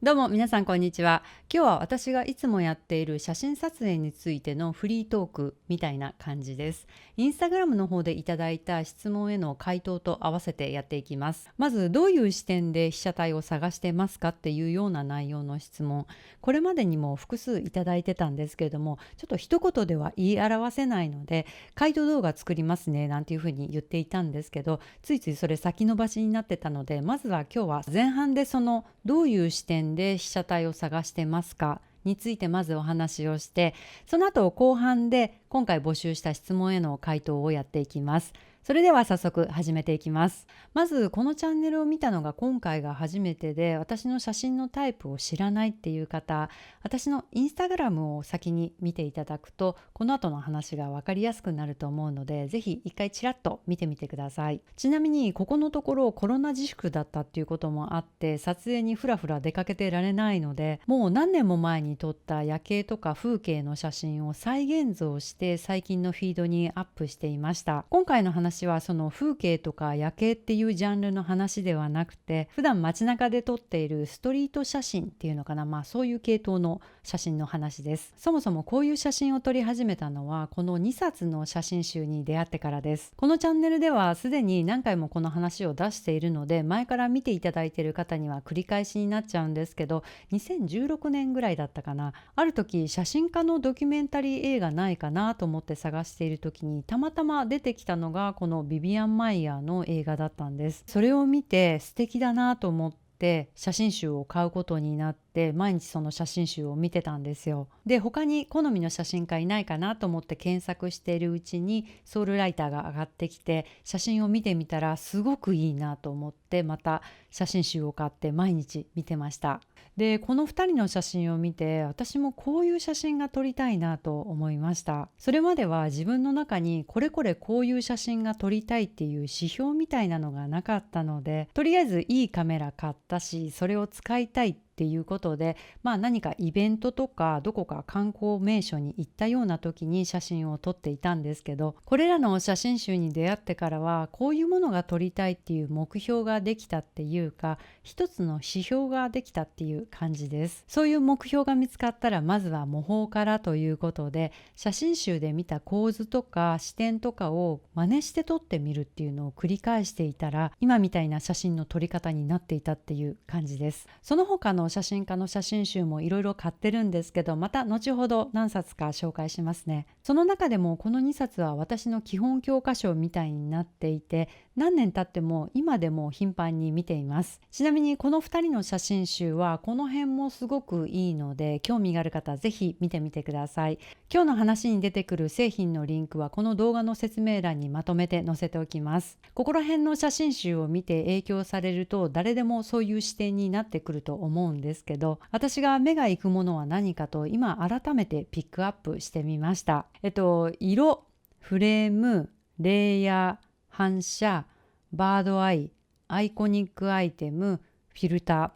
どうも皆さんこんにちは。今日は私がいつもやっている写真撮影についてのフリートークみたいな感じです。インスタグラムの方でいただいた質問への回答と合わせてやっていきます。まずどういう視点で被写体を探してますかっていうような内容の質問。これまでにも複数いただいてたんですけれども、ちょっと一言では言い表せないので、回答動画作りますねなんていうふうに言っていたんですけど、ついついそれ先延ばしになってたので、まずは今日は前半でどういう視点で被写体を探してますかについてまずお話をして、その後後半で今回募集した質問への回答をやっていきます。それでは早速始めていきます。まずこのチャンネルを見たのが今回が初めてで、私の写真のタイプを知らないっていう方、私のインスタグラムを先に見ていただくと、この後の話が分かりやすくなると思うので、ぜひ一回ちらっと見てみてください。ちなみにここのところコロナ自粛だったっていうこともあって、撮影にふらふら出かけてられないので、もう何年も前に撮った夜景とか風景の写真を再現像して最近のフィードにアップしていました。今回の話はその風景とか夜景っていうジャンルの話ではなくて、普段街中で撮っているストリート写真っていうのかな、そういう系統の写真の話です。そもそもこういう写真を撮り始めたのはこの2冊の写真集に出会ってからです。このチャンネルではすでに何回もこの話を出しているので、前から見ていただいている方には繰り返しになっちゃうんですけど、2016年ぐらいだったかな、ある時写真家のドキュメンタリー映画ないかなと思って探している時に、たまたま出てきたのがこのビビアン・マイヤーの映画だったんです。それを見て素敵だなと思って写真集を買うことになって、毎日その写真集を見てたんですよ。で、他に好みの写真家いないかなと思って検索しているうちにソウルライターが上がってきて、写真を見てみたらすごくいいなと思って、また写真集を買って毎日見てました。で、この2人の写真を見て、私もこういう写真が撮りたいなと思いました。それまでは自分の中にこれこういう写真が撮りたいっていう指標みたいなのがなかったので、とりあえずいいカメラ買ったし、それを使いたいっていうことで、何かイベントとかどこか観光名所に行ったような時に写真を撮っていたんですけど、これらの写真集に出会ってからはこういうものが撮りたいっていう目標ができたっていうか、一つの指標ができたっていう感じです。そういう目標が見つかったら、まずは模倣からということで、写真集で見た構図とか視点とかを真似して撮ってみるっていうのを繰り返していたら、今みたいな写真の撮り方になっていたっていう感じです。その他の写真家の写真集もいろいろ買ってるんですけど、また後ほど何冊か紹介しますね。その中でもこの2冊は私の基本教科書みたいになっていて、何年経っても今でも頻繁に見ています。ちなみにこの2人の写真集はこの辺もすごくいいので、興味がある方はぜひ見てみてください。今日の話に出てくる製品のリンクはこの動画の説明欄にまとめて載せておきます。ここら辺の写真集を見て影響されると、誰でもそういう視点になってくると思うんですけど、私が目が行くものは何かと今改めてピックアップしてみました。色、フレーム、レイヤー、反射、バードアイ、アイコニックアイテム、フィルター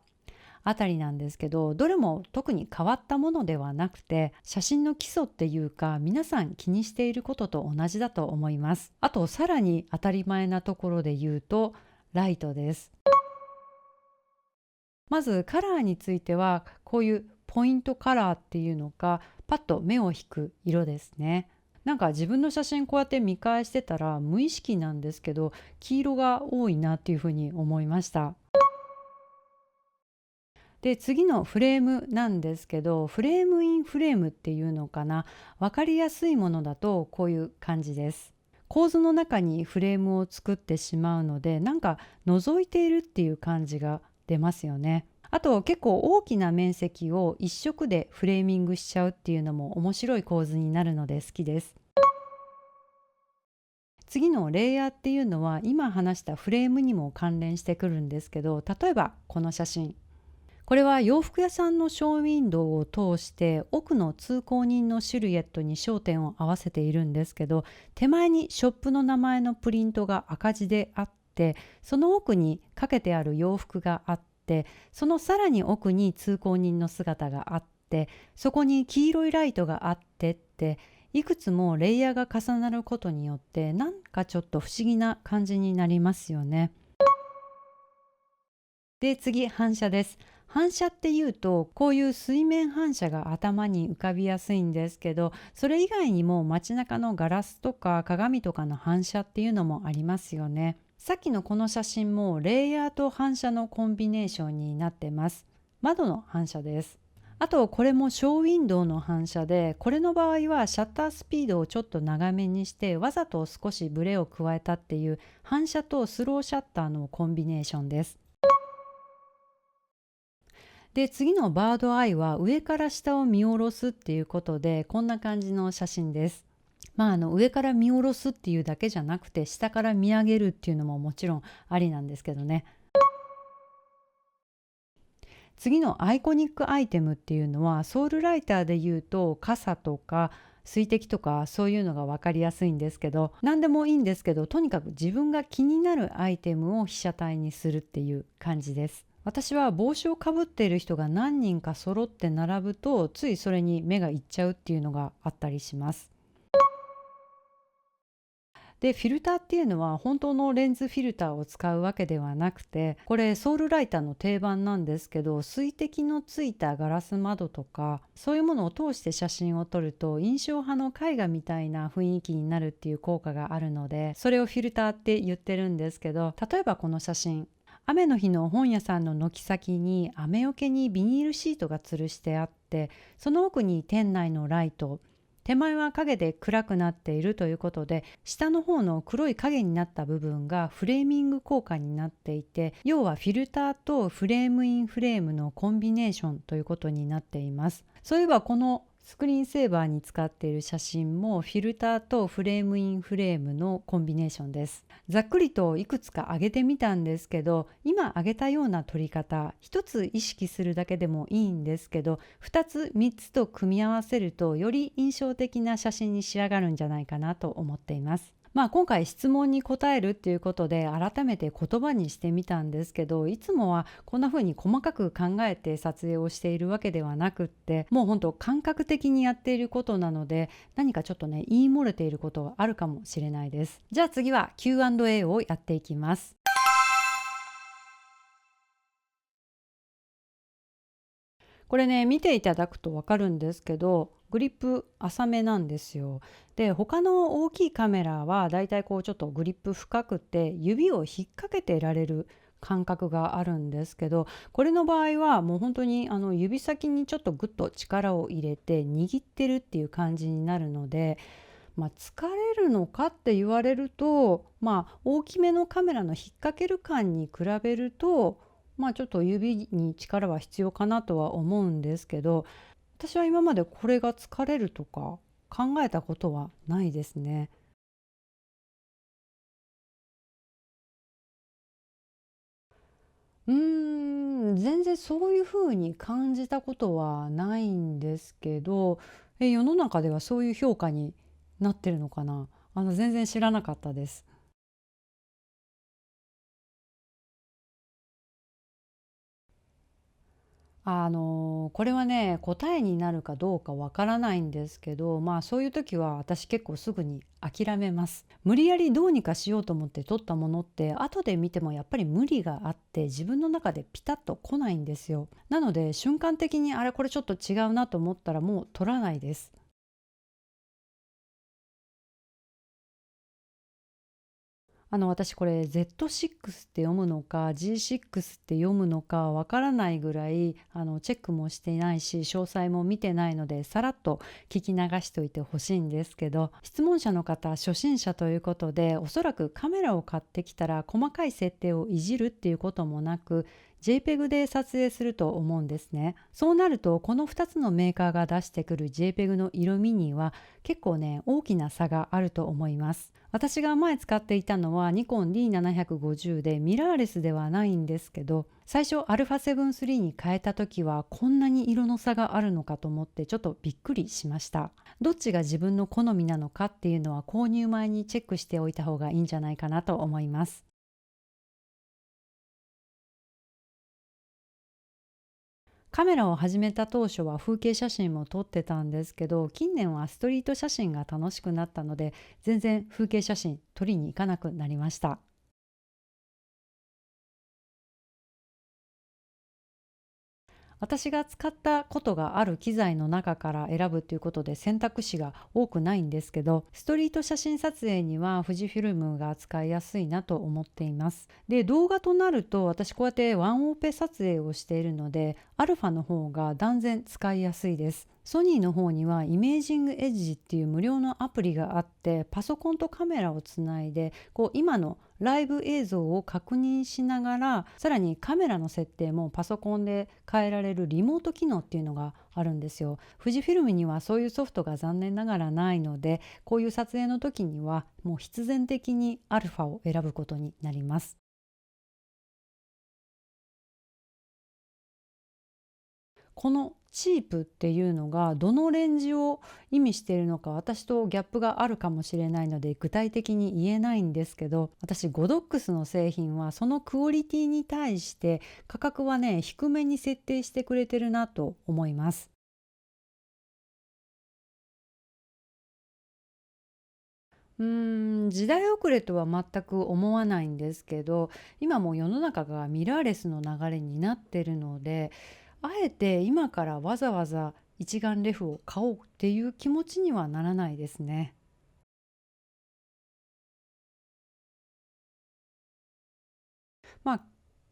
あたりなんですけど、どれも特に変わったものではなくて、写真の基礎っていうか皆さん気にしていることと同じだと思います。あとさらに当たり前なところで言うとライトです。まずカラーについては、こういうポイントカラーっていうのか、パッと目を引く色ですね。なんか自分の写真こうやって見返してたら無意識なんですけど、黄色が多いなっていうふうに思いました。で、次のフレームなんですけど、フレームインフレームっていうのかな、分かりやすいものだとこういう感じです。構図の中にフレームを作ってしまうので、なんか覗いているっていう感じが出ますよね。あと結構大きな面積を一色でフレーミングしちゃうっていうのも面白い構図になるので好きです。次のレイヤーっていうのは今話したフレームにも関連してくるんですけど、例えばこの写真、これは洋服屋さんのショーウィンドウを通して奥の通行人のシルエットに焦点を合わせているんですけど、手前にショップの名前のプリントが赤字であって、その奥にかけてある洋服があって、そのさらに奥に通行人の姿があって、そこに黄色いライトがあってって、いくつもレイヤーが重なることによってなんかちょっと不思議な感じになりますよね。で、次反射です。反射っていうとこういう水面反射が頭に浮かびやすいんですけど、それ以外にも街中のガラスとか鏡とかの反射っていうのもありますよね。さっきのこの写真もレイヤーと反射のコンビネーションになってます。窓の反射です。あとこれもショーウィンドウの反射で、これの場合はシャッタースピードをちょっと長めにしてわざと少しブレを加えたっていう反射とスローシャッターのコンビネーションです。で次のバードアイは上から下を見下ろすっていうことで、こんな感じの写真です。上から見下ろすっていうだけじゃなくて下から見上げるっていうのももちろんありなんですけどね。次のアイコニックアイテムっていうのはソウルライターで言うと傘とか水滴とかそういうのが分かりやすいんですけど、何でもいいんですけど、とにかく自分が気になるアイテムを被写体にするっていう感じです。私は帽子をかぶっている人が何人か揃って並ぶとついそれに目がいっちゃうっていうのがあったりします。でフィルターっていうのは本当のレンズフィルターを使うわけではなくて、これソウルライターの定番なんですけど、水滴のついたガラス窓とかそういうものを通して写真を撮ると印象派の絵画みたいな雰囲気になるっていう効果があるので、それをフィルターって言ってるんですけど、例えばこの写真、雨の日の本屋さんの軒先に雨よけにビニールシートが吊るしてあって、その奥に店内のライト、手前は影で暗くなっているということで、下の方の黒い影になった部分がフレーミング効果になっていて、要はフィルターとフレームインフレームのコンビネーションということになっています。そういえばこのスクリーンセーバーに使っている写真もフィルターとフレームインフレームのコンビネーションです。ざっくりといくつか上げてみたんですけど、今上げたような撮り方一つ意識するだけでもいいんですけど、2つ3つと組み合わせるとより印象的な写真に仕上がるんじゃないかなと思っています。今回質問に答えるっていうことで改めて言葉にしてみたんですけど、いつもはこんな風に細かく考えて撮影をしているわけではなくって、もう本当感覚的にやっていることなので、何かちょっとね言い漏れていることがあるかもしれないです。じゃあ次は Q&A をやっていきます。これね見ていただくと分かるんですけど、グリップ浅めなんですよ。で他の大きいカメラはだいたいこうちょっとグリップ深くて指を引っ掛けてられる感覚があるんですけど、これの場合はもう本当に指先にちょっとグッと力を入れて握ってるっていう感じになるので、疲れるのかって言われると、大きめのカメラの引っ掛ける感に比べると、ちょっと指に力は必要かなとは思うんですけど、私は今までこれが疲れるとか考えたことはないですね。全然そういうふうに感じたことはないんですけど、世の中ではそういう評価になってるのかな。全然知らなかったです。これはね答えになるかどうかわからないんですけど、そういう時は私結構すぐに諦めます。無理やりどうにかしようと思って撮ったものって後で見てもやっぱり無理があって自分の中でピタッと来ないんですよ。なので瞬間的にあれこれちょっと違うなと思ったらもう撮らないです。私これ Z6 って読むのか G6 って読むのかわからないぐらいチェックもしていないし詳細も見てないのでさらっと聞き流しておいてほしいんですけど、質問者の方初心者ということでおそらくカメラを買ってきたら細かい設定をいじるっていうこともなく JPEG で撮影すると思うんですね。そうなるとこの2つのメーカーが出してくる JPEG の色味には結構ね大きな差があると思います。私が前使っていたのはニコン D750 でミラーレスではないんですけど、最初 α7-3 に変えた時はこんなに色の差があるのかと思ってちょっとびっくりしました。どっちが自分の好みなのかっていうのは購入前にチェックしておいた方がいいんじゃないかなと思います。カメラを始めた当初は風景写真も撮ってたんですけど、近年はストリート写真が楽しくなったので全然風景写真撮りに行かなくなりました。私が使ったことがある機材の中から選ぶということで選択肢が多くないんですけど、ストリート写真撮影には富士フィルムが使いやすいなと思っています。で、動画となると私こうやってワンオペ撮影をしているので、アルファの方が断然使いやすいです。ソニーの方にはイメージングエッジっていう無料のアプリがあって、パソコンとカメラをつないで今のライブ映像を確認しながら、さらにカメラの設定もパソコンで変えられるリモート機能っていうのがあるんですよ。富士フィルムにはそういうソフトが残念ながらないので、こういう撮影の時にはもう必然的にアルファを選ぶことになります。このチープっていうのがどのレンジを意味しているのか、私とギャップがあるかもしれないので具体的に言えないんですけど、私ゴドックスの製品はそのクオリティに対して価格はね低めに設定してくれてるなと思います。時代遅れとは全く思わないんですけど、今もう世の中がミラーレスの流れになってるので、あえて今からわざわざ一眼レフを買おうっていう気持ちにはならないですね。まあ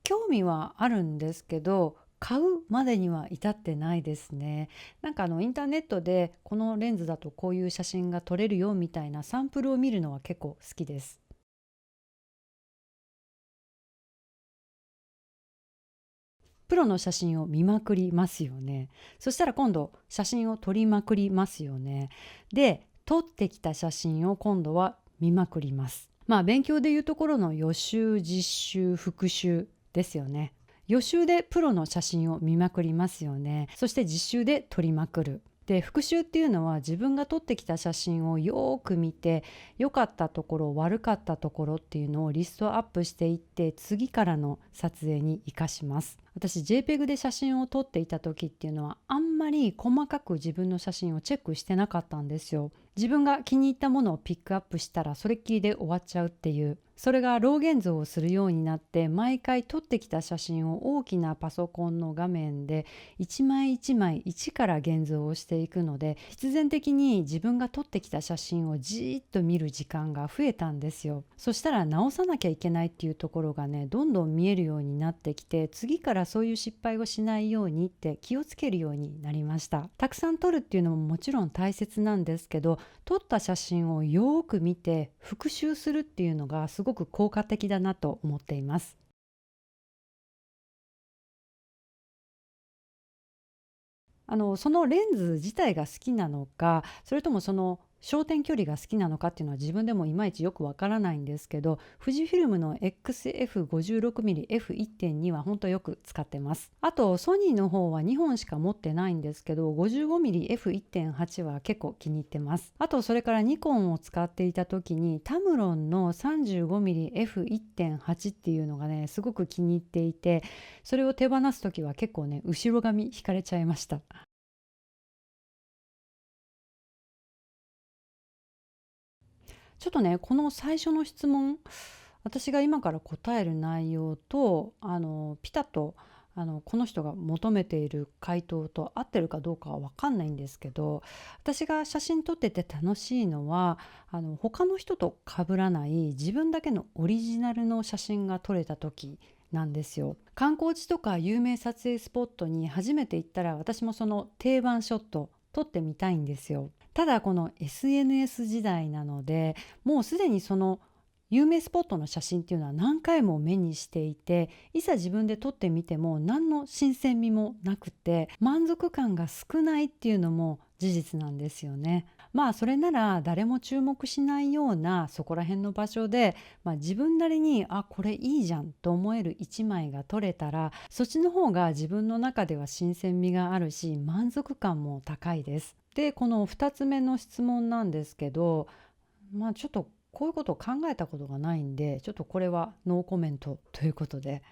興味はあるんですけど、買うまでには至ってないですね。なんかインターネットでこのレンズだとこういう写真が撮れるよみたいなサンプルを見るのは結構好きです。プロの写真を見まくりますよね。そしたら今度写真を撮りまくりますよね。で、撮ってきた写真を今度は見まくります。まあ勉強でいうところの予習、実習、復習ですよね。予習でプロの写真を見まくりますよね。そして実習で撮りまくる。で、復習っていうのは自分が撮ってきた写真をよーく見て、良かったところ悪かったところっていうのをリストアップしていって、次からの撮影に生かします。私 JPEG で写真を撮っていた時っていうのはあんまり細かく自分の写真をチェックしてなかったんですよ。自分が気に入ったものをピックアップしたらそれっきりで終わっちゃうっていう、それが老現像をするようになって、毎回撮ってきた写真を大きなパソコンの画面で一枚一枚一から現像をしていくので、必然的に自分が撮ってきた写真をじーっと見る時間が増えたんですよ。そしたら直さなきゃいけないっていうところがねどんどん見えるようになってきて、次からそういう失敗をしないようにって気をつけるようになりました。たくさん撮るっていうのももちろん大切なんですけど、撮った写真をよーく見て復習するっていうのがすごく効果的だなと思っています。そのレンズ自体が好きなのか、それともその焦点距離が好きなのかっていうのは自分でもいまいちよくわからないんですけど、富士フィルムの XF56mmF1.2 は本当よく使ってます。あとソニーの方は2本しか持ってないんですけど、 55mmF1.8 は結構気に入ってます。あとそれからニコンを使っていた時にタムロンの 35mmF1.8 っていうのがねすごく気に入っていて、それを手放す時は結構ね後ろ髪引かれちゃいました。ちょっとね、この最初の質問、私が今から答える内容と、ピタッと、この人が求めている回答と合ってるかどうかは分かんないんですけど、私が写真撮ってて楽しいのは、他の人と被らない自分だけのオリジナルの写真が撮れた時なんですよ。観光地とか有名撮影スポットに初めて行ったら、私もその定番ショット撮ってみたいんですよ。ただこの SNS 時代なので、もうすでにその有名スポットの写真っていうのは何回も目にしていて、いざ自分で撮ってみても何の新鮮味もなくて満足感が少ないっていうのも事実なんですよね。まあそれなら誰も注目しないようなそこら辺の場所で、自分なりにこれいいじゃんと思える一枚が撮れたら、そっちの方が自分の中では新鮮味があるし満足感も高いです。でこの2つ目の質問なんですけど、ちょっとこういうことを考えたことがないんで、ちょっとこれはノーコメントということで。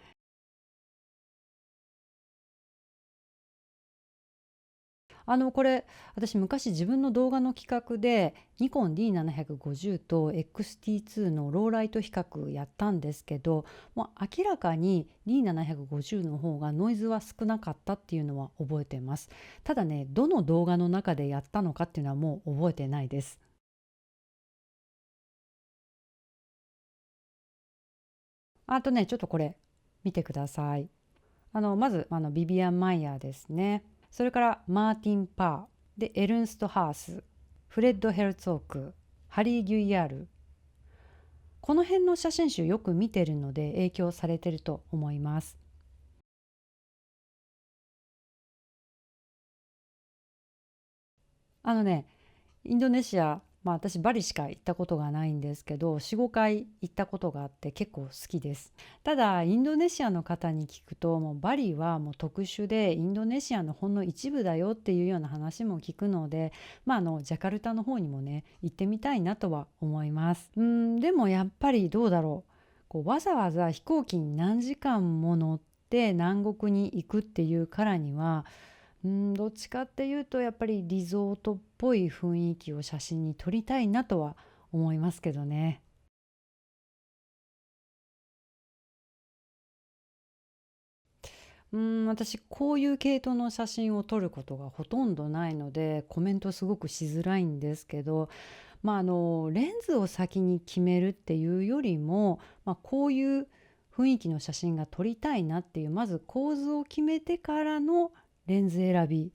これ私昔自分の動画の企画でニコン D750 と XT2 のローライト比較やったんですけど、もう明らかに D750 の方がノイズは少なかったっていうのは覚えてます。ただね、どの動画の中でやったのかっていうのはもう覚えてないです。あとね、ちょっとこれ見てください。まずビビアン・マイヤーですね。それからマーティン・パーでエルンスト・ハース、フレッド・ヘルツォーク、ハリー・ギュイヤール。この辺の写真集よく見てるので影響されてると思います。あのね、インドネシア、私バリしか行ったことがないんですけど、4、5回行ったことがあって結構好きです。ただ、インドネシアの方に聞くと、もうバリはもう特殊で、インドネシアのほんの一部だよっていうような話も聞くので、ジャカルタの方にもね、行ってみたいなとは思います。でもやっぱりどうだろう。わざわざ飛行機に何時間も乗って南国に行くっていうからには、どっちかっていうとやっぱりリゾートっぽい雰囲気を写真に撮りたいなとは思いますけどね。私こういう系統の写真を撮ることがほとんどないのでコメントすごくしづらいんですけど、レンズを先に決めるっていうよりも、こういう雰囲気の写真が撮りたいなっていうまず構図を決めてからのレンズ選び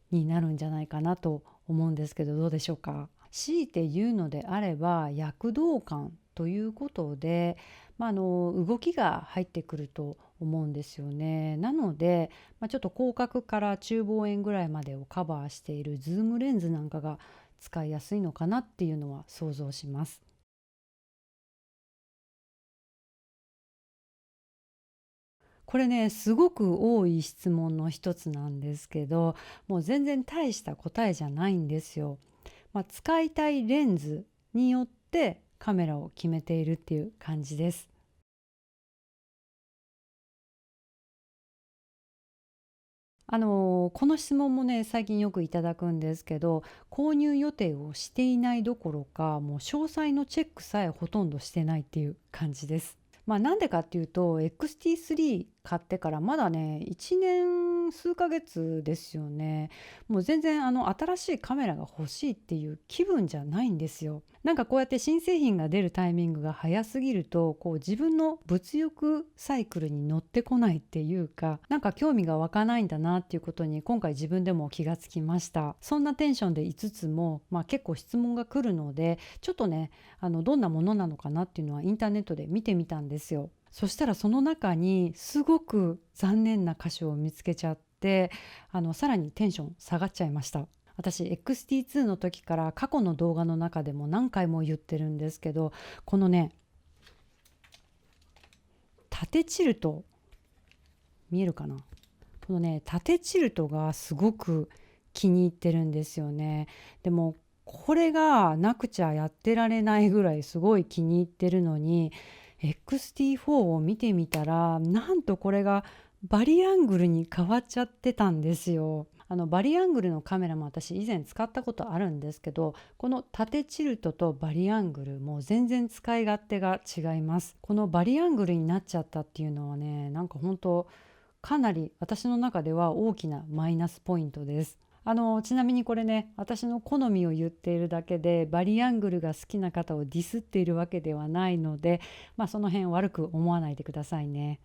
になるんじゃないかなと思うんですけど、どうでしょうか。強いて言うのであれば躍動感ということで、動きが入ってくると思うんですよね。なので、ちょっと広角から中望遠ぐらいまでをカバーしているズームレンズなんかが使いやすいのかなっていうのは想像します。これね、すごく多い質問の一つなんですけど、もう全然大した答えじゃないんですよ。使いたいレンズによってカメラを決めているっていう感じです。この質問もね、最近よくいただくんですけど、購入予定をしていないどころか、もう詳細のチェックさえほとんどしてないっていう感じです。なんでかっていうと XT3 買ってからまだね1年数ヶ月ですよね。もう全然新しいカメラが欲しいっていう気分じゃないんですよ。なんかこうやって新製品が出るタイミングが早すぎると自分の物欲サイクルに乗ってこないっていうか、なんか興味が湧かないんだなっていうことに今回自分でも気がつきました。そんなテンションでいつつも、結構質問が来るのでちょっとねどんなものなのかなっていうのはインターネットで見てみたんですよ。そしたらその中にすごく残念な箇所を見つけちゃって、さらにテンション下がっちゃいました。私 XT2 の時から過去の動画の中でも何回も言ってるんですけど、このね縦チルト見えるかな。このね縦チルトがすごく気に入ってるんですよね。でもこれがなくちゃやってられないぐらいすごい気に入ってるのに XT4 を見てみたらなんとこれがバリアングルに変わっちゃってたんですよ。バリアングルのカメラも私以前使ったことあるんですけど、この縦チルトとバリアングルもう全然使い勝手が違います。このバリアングルになっちゃったっていうのはね、なんか本当かなり私の中では大きなマイナスポイントです。ちなみにこれね、私の好みを言っているだけでバリアングルが好きな方をディスっているわけではないので、その辺悪く思わないでくださいね。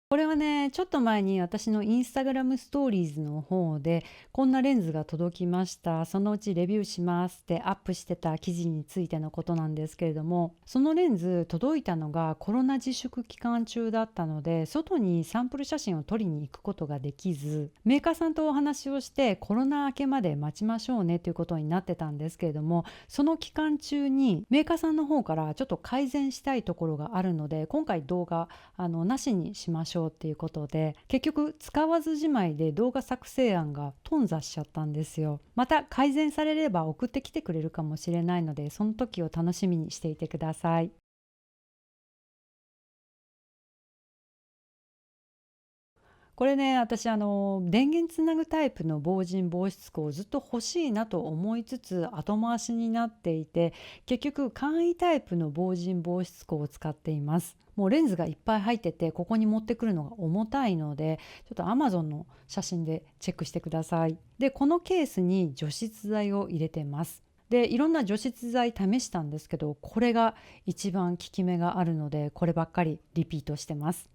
これはね、ちょっと前に私のインスタグラムストーリーズの方で、こんなレンズが届きました。そのうちレビューしますってアップしてた記事についてのことなんですけれども、そのレンズ届いたのがコロナ自粛期間中だったので、外にサンプル写真を撮りに行くことができず、メーカーさんとお話をしてコロナ明けまで待ちましょうねということになってたんですけれども、その期間中にメーカーさんの方からちょっと改善したいところがあるので、今回動画なしにしましょうっていうことで結局使わずじまいで動画作成案が頓挫しちゃったんですよ。また改善されれば送ってきてくれるかもしれないのでその時を楽しみにしていてください。これね、私電源つなぐタイプの防塵防湿庫をずっと欲しいなと思いつつ後回しになっていて、結局簡易タイプの防塵防湿庫を使っています。もうレンズがいっぱい入ってて、ここに持ってくるのが重たいので、ちょっと Amazon の写真でチェックしてください。で、このケースに除湿剤を入れてます。で、いろんな除湿剤試したんですけど、これが一番効き目があるので、こればっかりリピートしてます。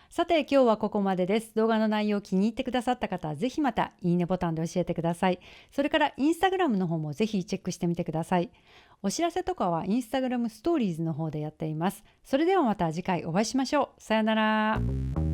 さて、今日はここまでです。動画の内容を気に入ってくださった方は、ぜひまたいいねボタンで教えてください。それからインスタグラムの方もぜひチェックしてみてください。お知らせとかはインスタグラムストーリーズの方でやっています。それではまた次回お会いしましょう。さよなら。